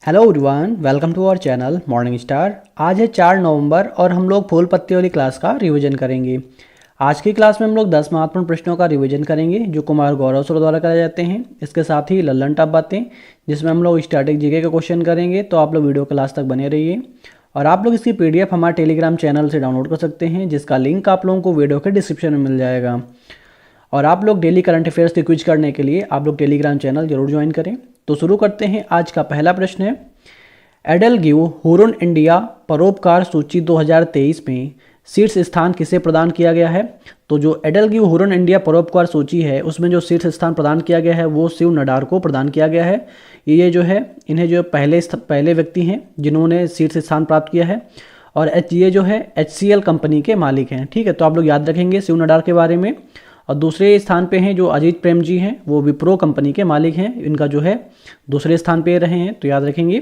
Hello everyone, welcome to our channel morning star. आज है 4 नवंबर और हम लोग फूल पत्ती वाली क्लास का रिवीजन करेंगे। आज की क्लास में हम लोग 10 महत्वपूर्ण प्रश्नों का रिवीजन करेंगे जो कुमार गौरव सर द्वारा कराए जाते हैं। इसके साथ ही लल्लन टॉप बातें जिसमें हम लोग स्टैटिक जीके के क्वेश्चन करेंगे। तो आप लोग वीडियो क्लास तक बने रहिए और आप लोग इसकी PDF हमारे टेलीग्राम चैनल से डाउनलोड कर सकते हैं, जिसका लिंक आप लोगों को वीडियो के डिस्क्रिप्शन में मिल जाएगा। और आप लोग डेली करंट अफेयर्स के क्विज करने के लिए आप लोग टेलीग्राम चैनल जरूर ज्वाइन करें। तो शुरू करते हैं। आज का पहला प्रश्न है, एडेलगिव हुरुन इंडिया परोपकार सूची 2023 में शीर्ष स्थान किसे प्रदान किया गया है। तो जो एडेलगिव हुरुन इंडिया परोपकार सूची है उसमें जो शीर्ष स्थान प्रदान किया गया है वो शिव नडार को प्रदान किया गया है। ये जो है इन्हें जो पहले व्यक्ति हैं जिन्होंने शीर्ष स्थान प्राप्त किया है और ये जो है HCL कंपनी के मालिक हैं। ठीक है, तो आप लोग याद रखेंगे शिव नडार के बारे में। और दूसरे स्थान पे हैं जो अजीत प्रेम जी हैं, वो विप्रो कंपनी के मालिक हैं। इनका जो है दूसरे स्थान पे रहे हैं, तो याद रखेंगे।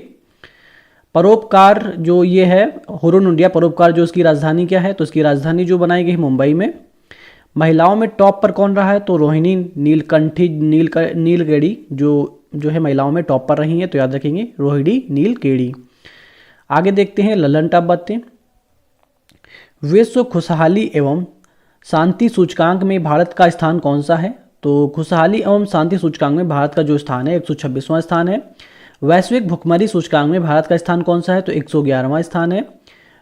परोपकार जो ये है हुरुन इंडिया परोपकार, जो इसकी राजधानी क्या है, तो इसकी राजधानी जो बनाई गई है मुंबई में। महिलाओं में टॉप पर कौन रहा है, तो रोहिणी नीलकेड़ी जो है महिलाओं में टॉप पर रही है, तो याद रखेंगे रोहिणी नीलकेड़ी। आगे देखते हैं लल्लन टॉप बातें। विश्व खुशहाली एवं शांति सूचकांक में भारत का स्थान कौन सा है। तो खुशहाली एवं शांति सूचकांक में भारत का जो स्थान है 126वां स्थान है। वैश्विक भुखमरी सूचकांक में भारत का स्थान कौन सा है, तो 111वां स्थान है।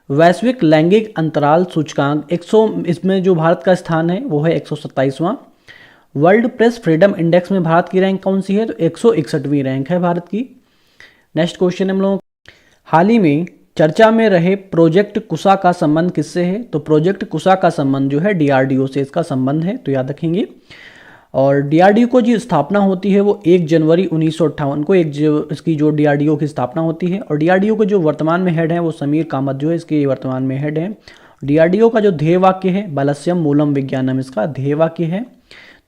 वैश्विक लैंगिक अंतराल सूचकांक 100 इसमें जो भारत का स्थान है वो है 127वां। वर्ल्ड प्रेस फ्रीडम इंडेक्स में भारत की रैंक कौन सी है, तो 161वीं रैंक है भारत की। नेक्स्ट क्वेश्चन हम लोग, हाल ही में चर्चा में रहे प्रोजेक्ट कुशा का संबंध किससे है। तो प्रोजेक्ट कुशा का संबंध जो है DRDO से इसका संबंध है, तो याद रखेंगे। और DRDO को जो स्थापना होती है वो 1 जनवरी 1958 को इसकी जो DRDO की स्थापना होती है। और DRDO के जो वर्तमान में हेड हैं वो समीर कामत जो है इसके वर्तमान में हेड हैं। DRDO का जो ध्येय वाक्य है बलस्यम मूलम विज्ञानम, इसका ध्येय वाक्य है,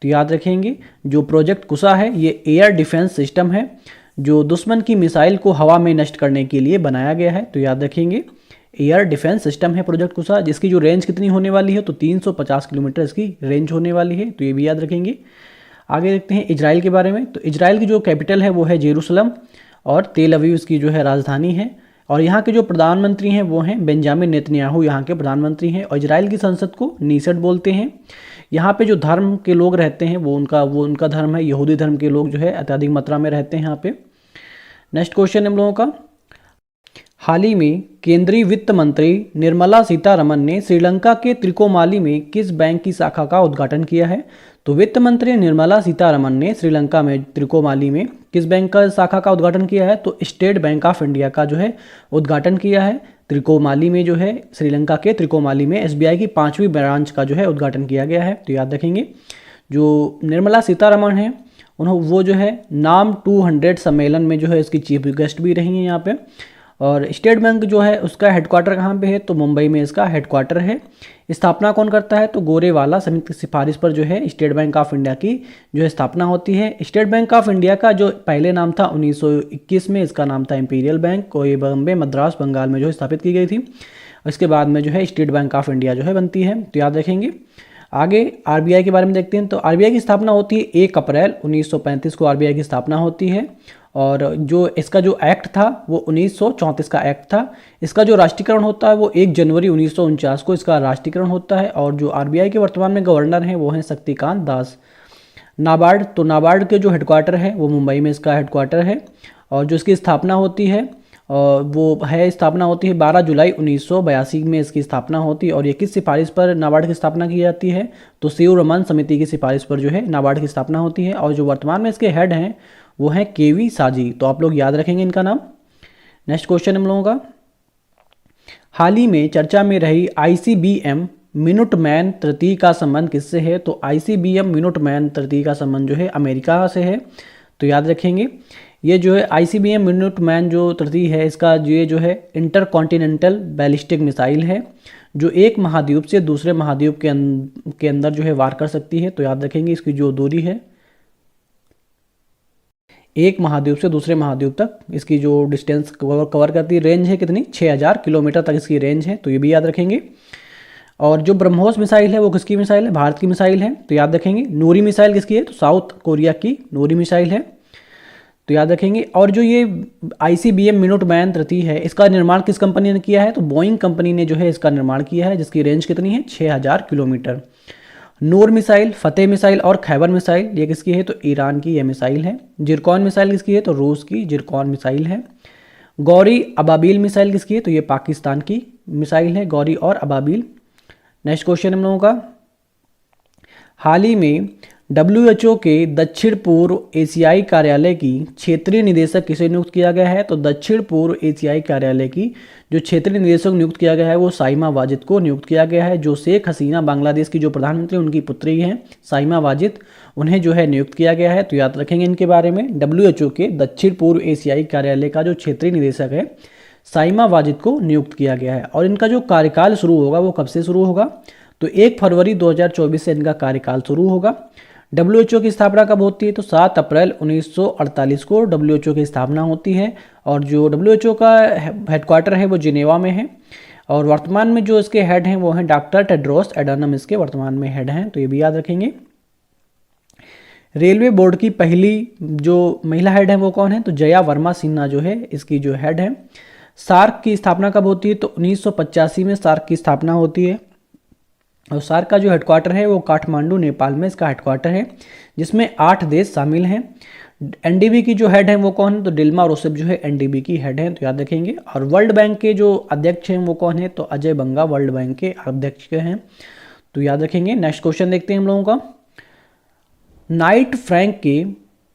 तो याद रखेंगे। जो प्रोजेक्ट कुशा है ये एयर डिफेंस सिस्टम है जो दुश्मन की मिसाइल को हवा में नष्ट करने के लिए बनाया गया है, तो याद रखेंगे एयर डिफेंस सिस्टम है प्रोजेक्ट कुशा, जिसकी जो रेंज कितनी होने वाली है, तो 350 किलोमीटर इसकी रेंज होने वाली है, तो ये भी याद रखेंगे। आगे देखते हैं इजराइल के बारे में। तो इजराइल की जो कैपिटल है वो है जेरूसलम और तेल अवीव इसकी जो है राजधानी है। और यहाँ के जो प्रधानमंत्री हैं वो हैं बेंजामिन नेतन्याहू, यहाँ के प्रधानमंत्री हैं। और इजराइल की संसद को नीसेट बोलते हैं। यहाँ पे जो धर्म के लोग रहते हैं वो उनका धर्म है यहूदी धर्म के लोग जो है अत्यधिक मात्रा में रहते हैं यहाँ पे। नेक्स्ट क्वेश्चन हम लोगों का, हाल ही में केंद्रीय वित्त मंत्री निर्मला सीतारमण ने श्रीलंका के त्रिकोमाली में किस बैंक की शाखा का उद्घाटन किया है। तो वित्त मंत्री निर्मला सीतारमण ने श्रीलंका में त्रिकोमाली में किस बैंक का शाखा का उद्घाटन किया है, तो स्टेट बैंक ऑफ इंडिया का जो है उद्घाटन किया है। त्रिकोमाली में जो है श्रीलंका के त्रिकोमाली में SBI की 5वीं ब्रांच का जो है उद्घाटन किया गया है, तो याद रखेंगे। जो निर्मला सीतारमण है वो जो है नाम 200 सम्मेलन में जो है इसकी चीफ गेस्ट भी रही हैं यहाँ पे। और स्टेट बैंक जो है उसका हेडक्वार्टर कहाँ पे है, तो मुंबई में इसका हेडक्वार्टर है। स्थापना कौन करता है, तो गोरेवाला समिति की सिफारिश पर जो है स्टेट बैंक ऑफ इंडिया की जो है स्थापना होती है। स्टेट बैंक ऑफ इंडिया का जो पहले नाम था 1921 में, इसका नाम था इंपीरियल बैंक, और ये बॉम्बे मद्रास बंगाल में जो है स्थापित की गई थी। इसके बाद में जो है स्टेट बैंक ऑफ इंडिया जो है बनती है, तो याद रखेंगे। आगे RBI के बारे में देखते हैं। तो RBI की स्थापना होती है 1 अप्रैल 1935 को RBI की स्थापना होती है। और जो इसका जो एक्ट था वो 1934 का एक्ट था। इसका जो राष्ट्रीयकरण होता है वो 1 जनवरी 1949 को इसका राष्ट्रीयकरण होता है। और जो RBI के वर्तमान में गवर्नर हैं वो हैं शक्तिकांत दास। नाबार्ड, तो नाबार्ड के जो हेडक्वार्टर है वो मुंबई में इसका हेडक्वार्टर है। और जो इसकी स्थापना होती है स्थापना होती है 12 जुलाई 1982 में इसकी स्थापना होती है। और ये किस सिफारिश पर नाबार्ड की स्थापना की जाती है, तो शिव रमन समिति की सिफारिश पर जो है नाबार्ड की स्थापना होती है। और जो वर्तमान में इसके हेड हैं वो हैं KV साजी, तो आप लोग याद रखेंगे इनका नाम। नेक्स्ट क्वेश्चन हम लोगों का, हाल ही में चर्चा में रही ICBM मिनुटमैन तृतीय का संबंध किससे है। तो ICBM मिनुटमैन तृतीय का संबंध जो है अमेरिका से है, तो याद रखेंगे। ये जो है ICBM मिनुटमैन जो तृतीय है इसका ये जो है इंटरकॉन्टिनेंटल बैलिस्टिक मिसाइल है जो एक महाद्वीप से दूसरे महाद्वीप के अंदर जो है वार कर सकती है, तो याद रखेंगे। इसकी जो दूरी है एक महाद्वीप से दूसरे महाद्वीप तक इसकी जो डिस्टेंस कवर करती है, रेंज है कितनी, 6000 किलोमीटर तक इसकी रेंज है, तो ये भी याद रखेंगे। और जो ब्रह्मोस मिसाइल है वो किसकी मिसाइल है, भारत की मिसाइल है, तो याद रखेंगे। नूरी मिसाइल किसकी है, तो साउथ कोरिया की नूरी मिसाइल है। तो याद रखेंगे। और जो ये ICBM मिनटमैन 3 है, इसका निर्माण किस कंपनी ने किया है? तो बोइंग कंपनी ने जो है इसका निर्माण किया है, जिसकी रेंज कितनी है? 6000 किलोमीटर। नूर मिसाइल, फतेह मिसाइल और खैबर मिसाइल, ये किसकी है? तो ईरान की ये मिसाइल है। जिरकॉन मिसाइल किसकी है? तो रूस की जिरकॉन मिसाइल है। गौरी अबाबिल मिसाइल किसकी है? तो ये पाकिस्तान की मिसाइल है, गौरी और अबाबिल। नेक्स्ट क्वेश्चन हम लोगों का, हाल ही में WHO के दक्षिण पूर्व एशियाई कार्यालय की क्षेत्रीय निदेशक किसे नियुक्त किया गया है? तो दक्षिण पूर्व एशियाई कार्यालय की जो क्षेत्रीय निदेशक नियुक्त किया गया है वो साइमा वाजिद को नियुक्त किया गया है। जो शेख हसीना बांग्लादेश की जो प्रधानमंत्री उनकी पुत्री हैं साइमा वाजिद, उन्हें जो है नियुक्त किया गया है। तो याद रखेंगे इनके बारे में। WHO के दक्षिण पूर्व एशियाई कार्यालय का जो क्षेत्रीय निदेशक है साइमा वाजिद को नियुक्त किया गया है। और इनका जो कार्यकाल शुरू होगा वो कब से शुरू होगा? तो 1 फरवरी 2024 से इनका कार्यकाल शुरू होगा। WHO की स्थापना कब होती है? तो 7 अप्रैल 1948 को WHO की स्थापना होती है। और जो WHO का हेडक्वार्टर है वो जिनेवा में है। और वर्तमान में जो इसके हेड हैं वो हैं डॉक्टर टेड्रोस एडानम, इसके वर्तमान में हेड हैं, तो ये भी याद रखेंगे। रेलवे बोर्ड की पहली जो महिला हेड है वो कौन है? तो जया वर्मा सिन्हा जो है इसकी जो हेड है। सार्क की स्थापना कब होती है? तो 1985 में सार्क की स्थापना होती है। और सार्क का जो हेडक्वार्टर है वो काठमांडू नेपाल में इसका हेडक्वार्टर है, जिसमें 8 देश शामिल हैं। NDB की जो हेड है वो कौन है? तो डिल्मा रोसेफ जो है NDB की हेड है, तो याद रखेंगे। और वर्ल्ड बैंक के जो अध्यक्ष हैं वो कौन है? तो अजय बंगा वर्ल्ड बैंक के अध्यक्ष हैं, तो याद रखेंगे। नेक्स्ट क्वेश्चन देखते हैं हम लोगों का, नाइट फ्रैंक के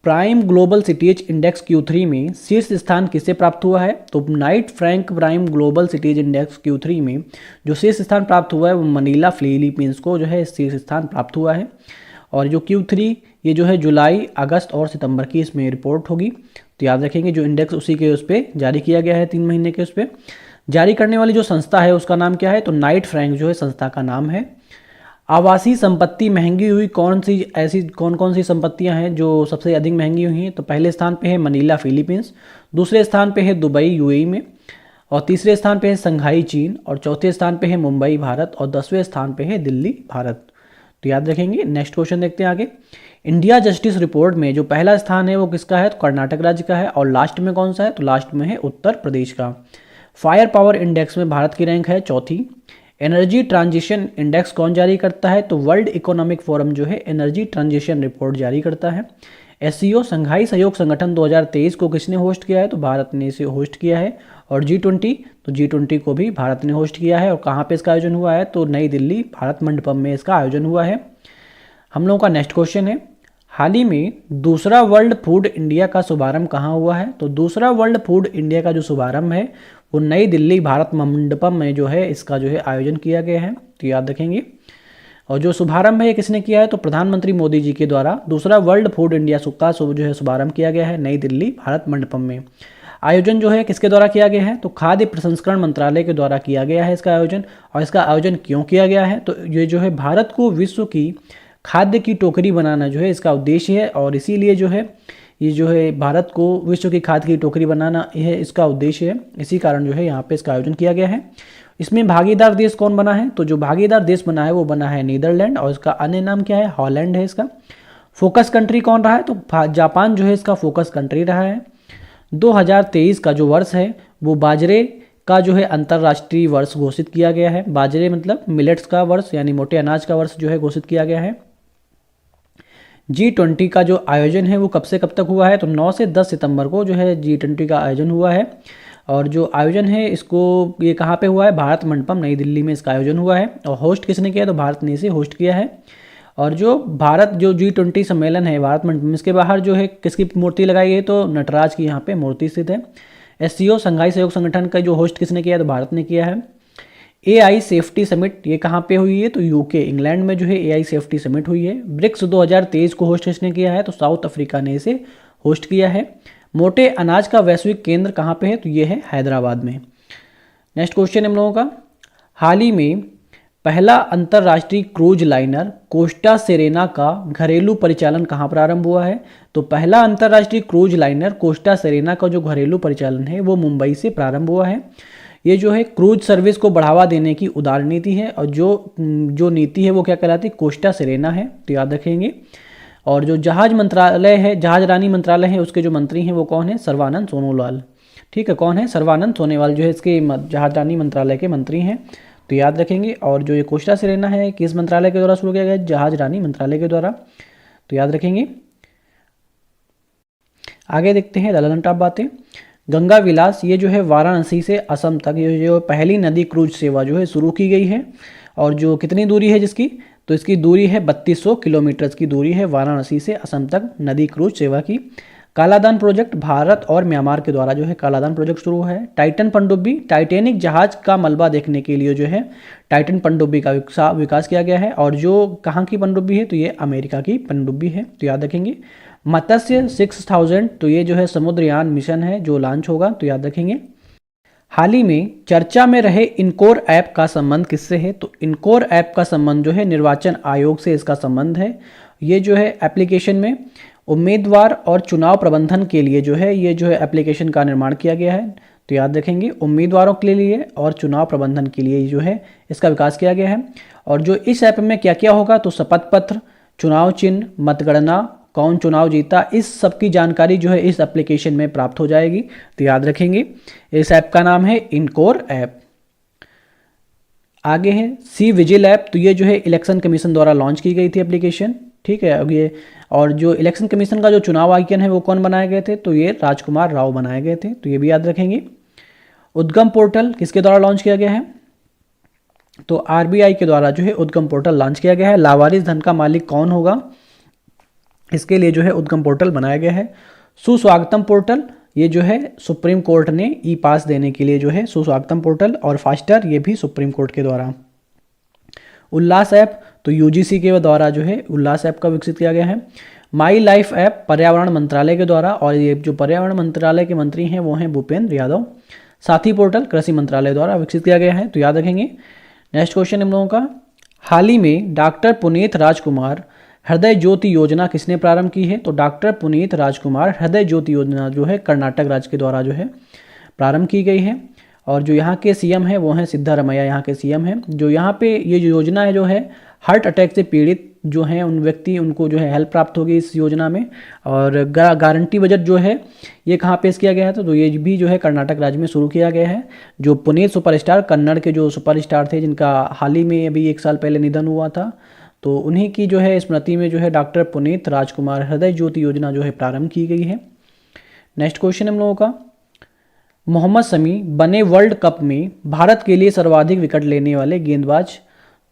prime global cities index Q3 में शीर्ष स्थान किसे प्राप्त हुआ है? तो Knight Frank prime global cities index Q3 में जो शीर्ष स्थान प्राप्त हुआ है वो मनीला फिलीपींस को जो है शीर्ष स्थान प्राप्त हुआ है। और जो Q3 ये जो है जुलाई, अगस्त और सितंबर की इसमें रिपोर्ट होगी, तो याद रखेंगे। जो इंडेक्स उसी के उस पर जारी किया गया है, 3 महीने के उस पर जारी करने वाली जो संस्था है उसका नाम क्या है? तो नाइट फ्रैंक जो है संस्था का नाम है। आवासीय संपत्ति महंगी हुई कौन कौन सी संपत्तियां हैं जो सबसे अधिक महंगी हुई हैं? तो पहले स्थान पे है मनीला फिलीपींस, दूसरे स्थान पे है दुबई UAE में, और तीसरे स्थान पे है संघाई चीन, और चौथे स्थान पे है मुंबई भारत, और 10वें स्थान पे है दिल्ली भारत, तो याद रखेंगे। नेक्स्ट क्वेश्चन देखते हैं आगे, इंडिया जस्टिस रिपोर्ट में जो पहला स्थान है वो किसका है? तो कर्नाटक राज्य का है। और लास्ट में कौन सा है? तो लास्ट में है उत्तर प्रदेश का। फायर पावर इंडेक्स में भारत की रैंक है 4थी। एनर्जी ट्रांजिशन इंडेक्स कौन जारी करता है? तो वर्ल्ड इकोनॉमिक फोरम जो है एनर्जी ट्रांजिशन रिपोर्ट जारी करता है। SCO संघाई सहयोग संगठन 2023 को किसने होस्ट किया है? तो भारत ने इसे होस्ट किया है। और G20, तो G20 को भी भारत ने होस्ट किया है। और कहाँ पे इसका आयोजन हुआ है? तो नई दिल्ली भारत मंडपम में इसका आयोजन हुआ है। हम लोगों का नेक्स्ट क्वेश्चन है, हाल ही में दूसरा वर्ल्ड फूड इंडिया का शुभारंभ कहाँ हुआ है? तो दूसरा वर्ल्ड फूड इंडिया का जो शुभारंभ है वो नई दिल्ली भारत मंडपम में जो है इसका जो है आयोजन किया गया है, तो याद रखेंगे। और जो शुभारंभ है किसने किया है? तो प्रधानमंत्री मोदी जी के द्वारा दूसरा वर्ल्ड फूड इंडिया का जो है शुभारंभ किया गया है नई दिल्ली भारत मंडपम में। आयोजन जो है किसके द्वारा किया गया है? तो खाद्य प्रसंस्करण मंत्रालय के द्वारा किया गया है इसका आयोजन। और इसका आयोजन क्यों किया गया है? तो ये जो है भारत को विश्व की खाद्य की टोकरी बनाना जो है इसका उद्देश्य है। और इसीलिए जो है ये जो है भारत को विश्व की खाद्य की टोकरी बनाना यह इसका उद्देश्य है। इसी कारण जो है यहाँ पे इसका आयोजन किया गया है। इसमें भागीदार देश कौन बना है? तो जो भागीदार देश बना है वो बना है नीदरलैंड, और इसका अन्य नाम क्या है? हॉलैंड है इसका। फोकस कंट्री कौन रहा है? तो जापान जो है इसका फोकस कंट्री रहा है। 2023 का जो वर्ष है वो बाजरे का जो है अंतर्राष्ट्रीय वर्ष घोषित किया गया है। बाजरे मतलब मिलेट्स का वर्ष, यानी मोटे अनाज का वर्ष जो है घोषित किया गया है। G20 का जो आयोजन है वो कब से कब तक हुआ है? तो 9 से 10 सितंबर को जो है G20 का आयोजन हुआ है। और जो आयोजन है इसको ये कहाँ पे हुआ है? भारत मंडपम नई दिल्ली में इसका आयोजन हुआ है। और होस्ट किसने किया? तो भारत ने इसे होस्ट किया है। और जो G20 सम्मेलन है भारत मंडपम, इसके बाहर जो है किसकी मूर्ति लगाई गई? तो नटराज की यहाँ पे मूर्ति स्थित है। SCO संघाई सहयोग संगठन का जो होस्ट किसने किया? तो भारत ने किया है। AI सेफ्टी समिट ये कहाँ पे हुई है? तो UK इंग्लैंड में जो है AI सेफ्टी समिट हुई है। ब्रिक्स 2023 को होस्ट किसने किया है? तो साउथ अफ्रीका ने इसे होस्ट किया है। मोटे अनाज का वैश्विक केंद्र कहाँ पे है? तो ये है हैदराबाद में। नेक्स्ट क्वेश्चन हम लोगों का, हाल ही में पहला अंतर्राष्ट्रीय क्रूज लाइनर कोस्टा सेरेना का घरेलू परिचालन कहाँ प्रारंभ हुआ है? तो पहला अंतर्राष्ट्रीय क्रूज लाइनर कोस्टा सेरेना का जो घरेलू परिचालन है वो मुंबई से प्रारंभ हुआ है। ये जो है क्रूज सर्विस को बढ़ावा देने की उदार नीति है। और जो नीति है वो क्या कहलाती है? कोस्टा सेरेना है, तो याद रखेंगे। और जो जहाज मंत्रालय है, जहाज रानी मंत्रालय है, उसके जो मंत्री हैं वो कौन है? सर्बानंद सोनोवाल। ठीक है, कौन है? सर्बानंद सोनोवाल जो है इसके जहाज रानी मंत्रालय के मंत्री हैं, तो याद रखेंगे। और जो ये कोस्टा सिरेना है किस मंत्रालय के द्वारा शुरू किया गया? जहाज रानी मंत्रालय के द्वारा, तो याद रखेंगे। आगे देखते हैं रेलेवेंट टॉप बातें। गंगा विलास ये जो है वाराणसी से असम तक ये जो पहली नदी क्रूज सेवा जो है शुरू की गई है। और जो कितनी दूरी है जिसकी? तो इसकी दूरी है 3200 किलोमीटर की दूरी है वाराणसी से असम तक नदी क्रूज सेवा की। कालादान प्रोजेक्ट भारत और म्यांमार के द्वारा जो है कालादान प्रोजेक्ट शुरू है। टाइटन पनडुब्बी, टाइटैनिक जहाज का मलबा देखने के लिए जो है टाइटन पनडुब्बी का विकास किया गया है। और जो कहाँ की पनडुब्बी है? तो ये अमेरिका की पनडुब्बी है, तो याद रखेंगे। मत्स्य 6000, तो ये जो है समुद्रयान मिशन है जो लॉन्च होगा, तो याद रखेंगे। हाल ही में चर्चा में रहे इनकोर ऐप का संबंध किससे है? तो इनकोर ऐप का संबंध जो है निर्वाचन आयोग से इसका संबंध है। ये जो है एप्लीकेशन में उम्मीदवार और चुनाव प्रबंधन के लिए जो है ये जो है एप्लीकेशन का निर्माण किया गया है, तो याद रखेंगे उम्मीदवारों के लिए और चुनाव प्रबंधन के लिए जो है इसका विकास किया गया है। और जो इस ऐप में क्या क्या होगा? तो शपथ पत्र, चुनाव चिन्ह, मतगणना, कौन चुनाव जीता, इस सब की जानकारी जो है इस एप्लीकेशन में प्राप्त हो जाएगी, तो याद रखेंगे। इस ऐप का नाम है इनकोर ऐप। आगे है सी विजिल ऐप, तो ये जो है इलेक्शन कमीशन द्वारा लॉन्च की गई थी एप्लीकेशन। ठीक है, अब ये और जो इलेक्शन कमीशन का जो चुनाव आइकन है वो कौन बनाए गए थे? तो ये राजकुमार राव बनाए गए थे, तो ये भी याद रखेंगे। उद्गम पोर्टल किसके द्वारा लॉन्च किया गया है? तो आरबीआई के द्वारा जो है उद्गम पोर्टल लॉन्च किया गया है। लावारिस धन का मालिक कौन होगा? इसके लिए जो है उद्गम पोर्टल बनाया गया है। सुस्वागतम पोर्टल, ये जो है सुप्रीम कोर्ट ने ई पास देने के लिए जो है सुस्वागतम पोर्टल। और फास्टर, ये भी सुप्रीम कोर्ट के द्वारा। उल्लास ऐप, तो यूजीसी के द्वारा जो है उल्लास ऐप का विकसित किया गया है। माई लाइफ ऐप पर्यावरण मंत्रालय के द्वारा, और ये जो पर्यावरण मंत्रालय के मंत्री हैं वो हैं भूपेंद्र यादव। साथी पोर्टल कृषि मंत्रालय द्वारा विकसित किया गया है, तो याद रखेंगे। नेक्स्ट क्वेश्चन हम लोगों का, हाल ही में डॉक्टर पुनीत राजकुमार हृदय ज्योति योजना किसने प्रारंभ की है? तो डॉक्टर पुनीत राजकुमार हृदय ज्योति योजना जो है कर्नाटक राज्य के द्वारा जो है प्रारंभ की गई है। और जो यहाँ के सीएम हैं वो हैं सिद्धारमैया, यहाँ के सीएम हैं। जो यहाँ पे ये जो योजना है जो है हार्ट अटैक से पीड़ित जो हैं उन व्यक्ति उनको जो है हेल्प प्राप्त होगी इस योजना में। और गारंटी बजट जो है ये कहाँ पेश किया गया है? तो ये भी जो है कर्नाटक राज्य में शुरू किया गया है। जो पुनीत सुपरस्टार, कन्नड़ के जो सुपरस्टार थे जिनका हाल ही में अभी 1 साल पहले निधन हुआ था, तो उन्हीं की जो है स्मृति में जो है डॉक्टर पुनीत राजकुमार हृदय ज्योति योजना जो है प्रारंभ की गई है। नेक्स्ट क्वेश्चन हम लोगों का, मोहम्मद शमी बने वर्ल्ड कप में भारत के लिए सर्वाधिक विकेट लेने वाले गेंदबाज।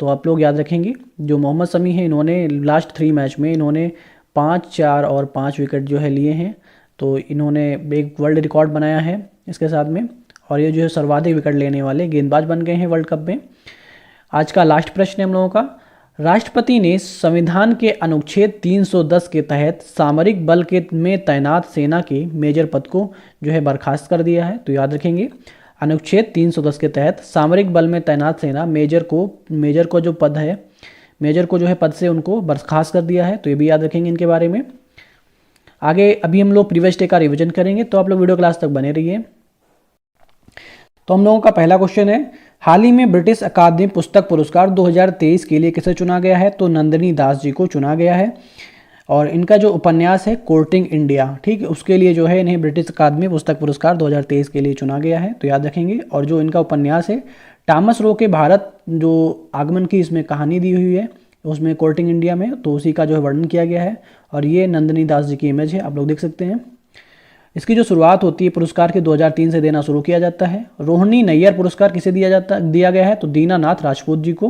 तो आप लोग याद रखेंगे जो मोहम्मद शमी हैं इन्होंने लास्ट 3 मैच में इन्होंने 5, 4 और 5 विकेट जो है लिए हैं। तो इन्होंने एक वर्ल्ड रिकॉर्ड बनाया है इसके साथ में, और ये जो है सर्वाधिक विकेट लेने वाले गेंदबाज बन गए हैं वर्ल्ड कप में। आज का लास्ट प्रश्न है हम लोगों का, राष्ट्रपति ने संविधान के अनुच्छेद 310 के तहत सामरिक बल के में तैनात सेना के मेजर पद को जो है बर्खास्त कर दिया है। तो याद रखेंगे अनुच्छेद 310 के तहत सामरिक बल में तैनात सेना मेजर को जो पद है, मेजर को जो है पद से उनको बर्खास्त कर दिया है। तो ये भी याद रखेंगे इनके बारे में। आगे अभी हम लोग प्रीवियस डे का रिवीजन करेंगे, तो आप लोग वीडियो क्लास तक बने रहिए। तो हम लोगों का पहला क्वेश्चन है, हाल ही में ब्रिटिश अकादमी पुस्तक पुरस्कार 2023 के लिए किसे चुना गया है? तो नंदिनी दास जी को चुना गया है। और इनका जो उपन्यास है कोर्टिंग इंडिया, ठीक है, उसके लिए जो है इन्हें ब्रिटिश अकादमी पुस्तक पुरस्कार 2023 के लिए चुना गया है, तो याद रखेंगे। और जो इनका उपन्यास है टॉमस रो के भारत जो आगमन की इसमें कहानी दी हुई है उसमें कोर्टिंग इंडिया में, तो उसी का जो है वर्णन किया गया है। और ये नंदिनी दास जी की इमेज है, आप लोग देख सकते हैं। इसकी जो शुरुआत होती है पुरस्कार के 2003 से देना शुरू किया जाता है। रोहिणी नैयर पुरस्कार किसे दिया गया है? तो दीनानाथ राजपूत जी को।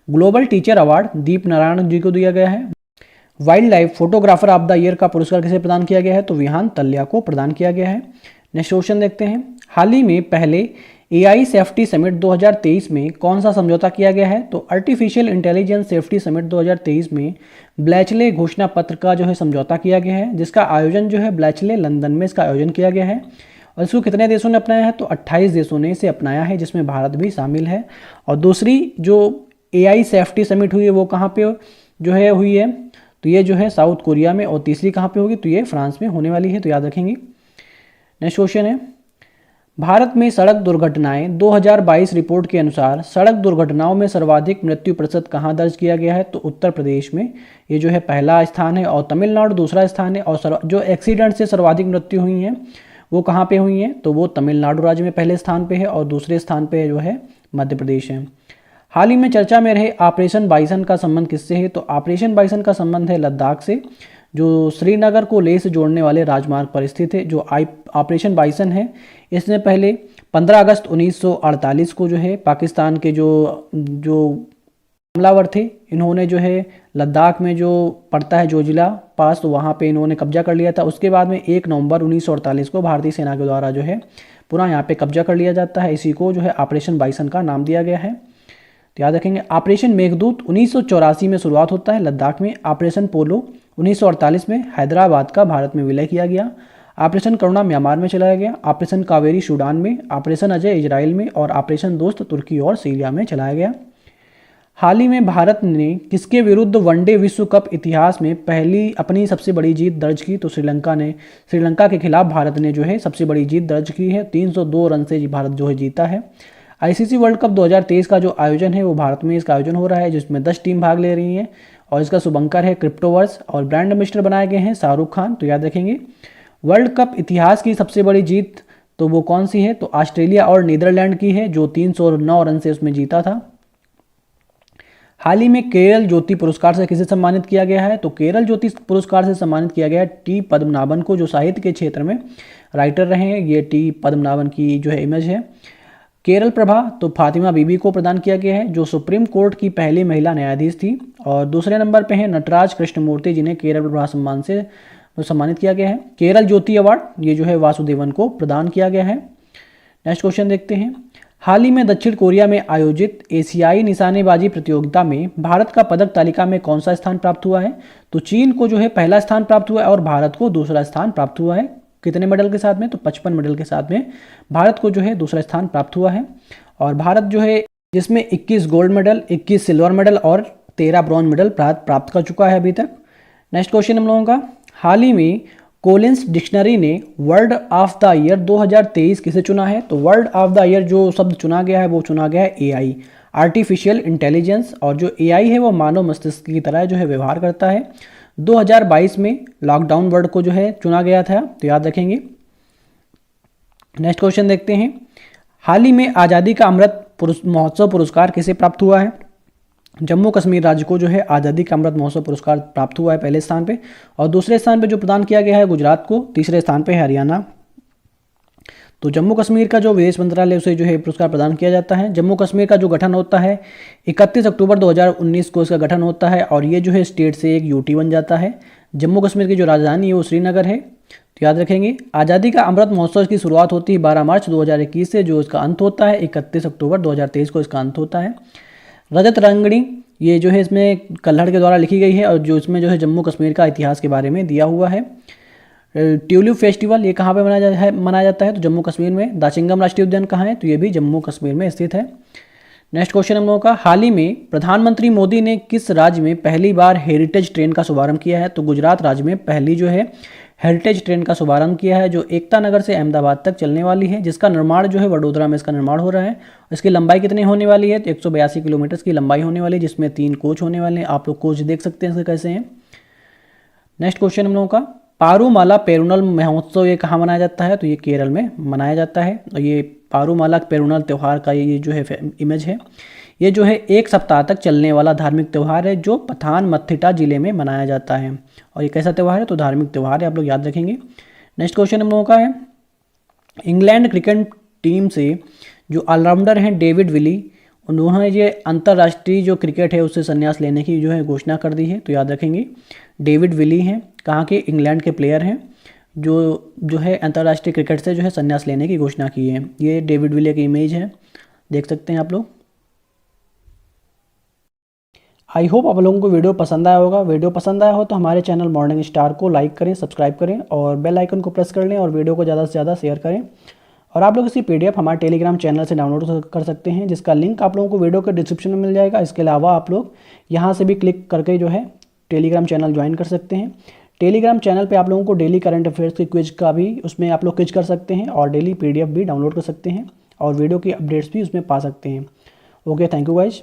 ग्लोबल टीचर अवार्ड दीप नारायण जी को दिया गया है। Wild life photographer of the year का पुरस्कार किसे प्रदान किया गया है? तो विहान तल्या को प्रदान किया गया है। नेक्स्ट क्वेश्चन देखते हैं, हाल ही में पहले एआई सेफ्टी समिट 2023 में कौन सा समझौता किया गया है? तो आर्टिफिशियल इंटेलिजेंस सेफ्टी समिट 2023 में ब्लैचले घोषणा पत्र का जो है समझौता किया गया है, जिसका आयोजन जो है ब्लैचले लंदन में इसका आयोजन किया गया है। और इसको कितने देशों ने अपनाया है? तो 28 देशों ने इसे अपनाया है, जिसमें भारत भी शामिल है। और दूसरी जो एआई सेफ्टी समिट हुई है वो कहाँ पे जो है हुई है? तो ये जो है साउथ कोरिया में। और तीसरी कहाँ पे होगी? तो ये फ्रांस में होने वाली है, तो याद रखेंगे। नेक्स्ट क्वेश्चन है, भारत में सड़क दुर्घटनाएं 2022 रिपोर्ट के अनुसार सड़क दुर्घटनाओं में सर्वाधिक मृत्यु प्रतिशत कहाँ दर्ज किया गया है? तो उत्तर प्रदेश में ये जो है पहला स्थान है और तमिलनाडु दूसरा स्थान है। और जो एक्सीडेंट से सर्वाधिक मृत्यु हुई हैं वो कहाँ पे हुई हैं? तो वो तमिलनाडु राज्य में पहले स्थान पे है और दूसरे स्थान पे जो है मध्य प्रदेश है। हाल ही में चर्चा में रहे ऑपरेशन बाइसन का संबंध किससे है? तो ऑपरेशन बाइसन का संबंध है लद्दाख से, जो श्रीनगर को लेह से जोड़ने वाले राजमार्ग पर स्थित है। जो ऑपरेशन बाइसन है इसने पहले 15 अगस्त 1948 को जो है पाकिस्तान के जो हमलावर थे इन्होंने जो है लद्दाख में जो पड़ता है जोजिला पास, तो वहाँ पे इन्होंने कब्जा कर लिया था। उसके बाद में 1 नवंबर 1948 को भारतीय सेना के द्वारा जो है पुनः यहाँ पे कब्जा कर लिया जाता है। इसी को जो है ऑपरेशन बाइसन का नाम दिया गया है। तो याद रखेंगे ऑपरेशन मेघदूत 1984 में शुरुआत होता है लद्दाख में। ऑपरेशन पोलो 1948 में हैदराबाद का भारत में विलय किया गया। ऑपरेशन करुणा म्यांमार में चलाया गया। ऑपरेशन कावेरी सूडान में, ऑपरेशन अजय इजराइल में और ऑपरेशन दोस्त तुर्की और सीरिया में चलाया गया। हाल ही में भारत ने किसके विरुद्ध वनडे विश्व कप इतिहास में पहली अपनी सबसे बड़ी जीत दर्ज की? तो श्रीलंका के खिलाफ भारत ने जो है सबसे बड़ी जीत दर्ज की है। 302 रन से भारत जो है जीता है। आईसीसी वर्ल्ड कप 2023 का जो आयोजन है वो भारत में इसका आयोजन हो रहा है, जिसमें 10 टीम भाग ले रही हैं और इसका शुभंकर है क्रिप्टोवर्स और ब्रांड एम्बेसडर बनाए गए हैं शाहरुख खान। तो याद रखेंगे वर्ल्ड कप इतिहास की सबसे बड़ी जीत तो वो कौन सी है? तो ऑस्ट्रेलिया और नीदरलैंड की है, जो 309 रन से उसमें जीता था। हाल ही में केरल ज्योति पुरस्कार से किसे सम्मानित किया गया है? तो केरल ज्योति पुरस्कार से सम्मानित किया गया है टी पद्मनाभन को, जो साहित्य के क्षेत्र में राइटर रहे हैं। ये टी पद्मनाभन की जो है इमेज है। केरल प्रभा तो फातिमा बीबी को प्रदान किया गया है, जो सुप्रीम कोर्ट की पहली महिला न्यायाधीश थी। और दूसरे नंबर पे है नटराज कृष्णमूर्ति, जिन्हें केरल प्रभा सम्मान से सम्मानित किया गया है। केरल ज्योति अवार्ड ये जो है वासुदेवन को प्रदान किया गया है। नेक्स्ट क्वेश्चन देखते हैं। हाल ही में दक्षिण कोरिया में आयोजित एशियाई निशानेबाजी प्रतियोगिता में भारत का पदक तालिका में कौन सा स्थान प्राप्त हुआ है? तो चीन को जो है पहला स्थान प्राप्त हुआ है और भारत को दूसरा स्थान प्राप्त हुआ है। कितने मेडल के साथ में? तो 55 मेडल के साथ में भारत को जो है दूसरा स्थान प्राप्त हुआ है। और भारत जो है जिसमें 21 गोल्ड मेडल, 21 सिल्वर मेडल और 13 ब्रॉन्ज मेडल प्राप्त कर चुका है अभी तक। नेक्स्ट क्वेश्चन हम लोगों का, हाल ही में कोलिंस डिक्शनरी ने वर्ड ऑफ द ईयर 2023 किसे चुना है? तो वर्ड ऑफ द ईयर जो शब्द चुना गया है वो चुना गया है एआई, आर्टिफिशियल इंटेलिजेंस। और जो एआई है वो मानव मस्तिष्क की तरह जो है व्यवहार करता है। 2022 में लॉकडाउन वर्ड को जो है चुना गया था, तो याद रखेंगे। नेक्स्ट क्वेश्चन देखते हैं। हाल ही में आज़ादी का अमृत महोत्सव पुरस्कार किसे प्राप्त हुआ है? जम्मू कश्मीर राज्य को जो है आज़ादी का अमृत महोत्सव पुरस्कार प्राप्त हुआ है पहले स्थान पे। और दूसरे स्थान पे जो प्रदान किया गया है गुजरात को, तीसरे स्थान पे है हरियाणा। तो जम्मू कश्मीर का जो विदेश मंत्रालय उसे जो है पुरस्कार प्रदान किया जाता है। जम्मू कश्मीर का जो गठन होता है 31 अक्टूबर 2019 को इसका गठन होता है और ये जो है स्टेट से एक यूटी बन जाता है। जम्मू कश्मीर की जो राजधानी है वो श्रीनगर है। तो याद रखेंगे आज़ादी का अमृत महोत्सव की शुरुआत होती है 12 मार्च 2021 से, जो इसका अंत होता है 31 अक्टूबर 2023 को इसका अंत होता है। रजत रंगणी ये जो है इसमें कल्हड़ के द्वारा लिखी गई है और जो इसमें जो है जम्मू कश्मीर का इतिहास के बारे में दिया हुआ है। ट्यूलिप फेस्टिवल ये कहाँ पे मनाया जाता है? तो जम्मू कश्मीर में। दाचिंगम राष्ट्रीय उद्यान कहाँ है? तो ये भी जम्मू कश्मीर में स्थित है। नेक्स्ट क्वेश्चन हम लोगों का, हाल ही में प्रधानमंत्री मोदी ने किस राज्य में पहली बार हेरिटेज ट्रेन का शुभारंभ किया है? तो गुजरात राज्य में पहली जो है हेरिटेज ट्रेन का शुभारंभ किया है, जो एकता नगर से अहमदाबाद तक चलने वाली है, जिसका निर्माण जो है वडोदरा में इसका निर्माण हो रहा है। इसकी लंबाई कितनी होने वाली है? तो 182 किलोमीटर की लंबाई होने वाली है, जिसमें 3 कोच होने वाले हैं। आप लोग कोच देख सकते हैं इसके कैसे हैं। नेक्स्ट क्वेश्चन हम लोगों का, पारूमाला पेरुनल महोत्सव ये कहाँ मनाया जाता है? तो ये केरल में मनाया जाता है। और ये पारूमाला पेरुनल त्यौहार का ये जो है इमेज है। ये जो है 1 सप्ताह तक चलने वाला धार्मिक त्यौहार है, जो पठानमथिट्टा जिले में मनाया जाता है। और ये कैसा त्यौहार है? तो धार्मिक त्यौहार है, आप लोग याद रखेंगे। नेक्स्ट क्वेश्चन हम लोगों का है, इंग्लैंड क्रिकेट टीम से जो ऑलराउंडर हैं डेविड विली, उन्होंने ये अंतर्राष्ट्रीय जो क्रिकेट है उससे संन्यास लेने की जो है घोषणा कर दी है। तो याद रखेंगे डेविड विली हैं, कहाँ के? इंग्लैंड के प्लेयर हैं, जो है अंतर्राष्ट्रीय क्रिकेट से जो है संन्यास लेने की घोषणा की है। ये डेविड विली की इमेज है, देख सकते हैं आप लोग। आई होप आप लोगों को वीडियो पसंद आया होगा। वीडियो पसंद आया हो तो हमारे चैनल मॉर्निंग स्टार को लाइक करें, सब्सक्राइब करें और बेल आइकन को प्रेस कर लें और वीडियो को ज़्यादा से ज़्यादा शेयर करें। और आप लोग इसी PDF हमारे टेलीग्राम चैनल से डाउनलोड कर सकते हैं, जिसका लिंक आप लोगों को वीडियो के डिस्क्रिप्शन में मिल जाएगा। इसके अलावा आप लोग यहाँ से भी क्लिक करके जो है टेलीग्राम चैनल ज्वाइन कर सकते हैं। टेलीग्राम चैनल पे आप लोगों को डेली करंट अफेयर्स के क्विज का भी उसमें आप लोग क्विज कर सकते हैं और डेली PDF भी डाउनलोड कर सकते हैं और वीडियो की अपडेट्स भी उसमें पा सकते हैं। Okay, thank you guys.